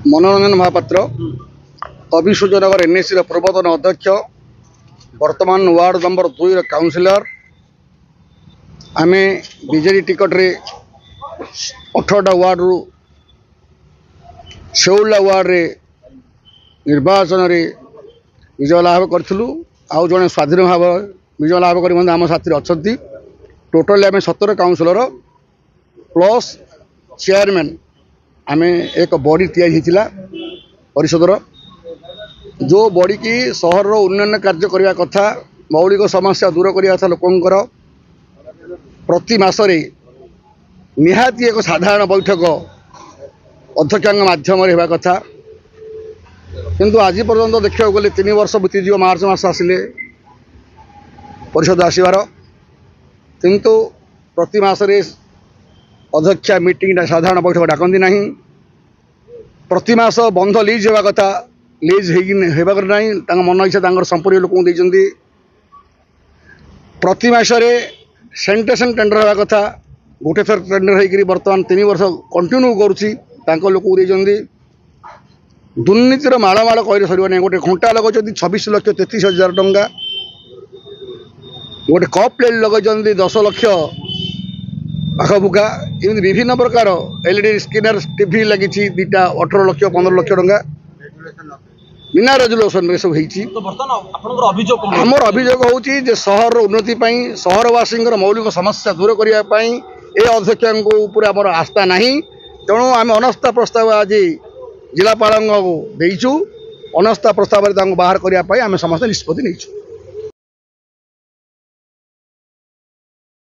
मनोरंजन महापात्र अभिसूचनगर एनएसी पूर्वतन अध्यक्ष वर्तमान वार्ड नंबर 2 काउंसिलर आमे बीजेडी टिकट रे 18टा वार्ड रु 16टा वार्ड रे निर्वाचन रे विजय लाभ करूँ। आउ जड़े स्वाधीन भाव विजय लाभ कर आम साथी अच्छा टोटाली आम 17 काउंसिलर प्लस चेयरमैन आम एक बॉडी तैयारी परिषदर जो बॉडी की सहर उन्नयन कार्य करने कथा मौलिक समस्या दूर करने कथा लोकंर प्रति मासरे निहाती एक साधारण बैठक अध्यक्ष माध्यम होगा कथा किंतु आज पर्यंत देखा गले 3 वर्ष बीतीज मार्च मास आसिले परिषद आसबार किंतु प्रति मासरे अध्यक्षा मीटिंग साधारण बैठक डाकती ना प्रति मास बंध लीज होगा कथा लीज ना मन इच्छा संपर्क लोक प्रति मासरे सैनिटेशन टेंडर होगा कथा गोटे थर टेंडर होकर बर्तमान 3 वर्ष कंटिन्यू करुँच लोक दुर्नीतिर माड़माड़ कह सर गोटे घंटा लगे 26,33,000 टंका गोटे कप प्लेट लगे 10 लाख पाखपुखा एमती विभिन्न प्रकार एलईडी स्कैनर टीवी लगी 2टा 18 लाख 15 लाख टंका बिना रेजुलेसन रे सब आमर अभियोग होची सहर उन्नति सहरवासी मौलिक समस्या दूर करने ये अध्यक्ष आमर आस्था ना तेणु आम अनास्था प्रस्ताव आज जिलापाल देचु अनास्था प्रस्ताव बाहर करने आम समस्त निष्पत्ति नहीं।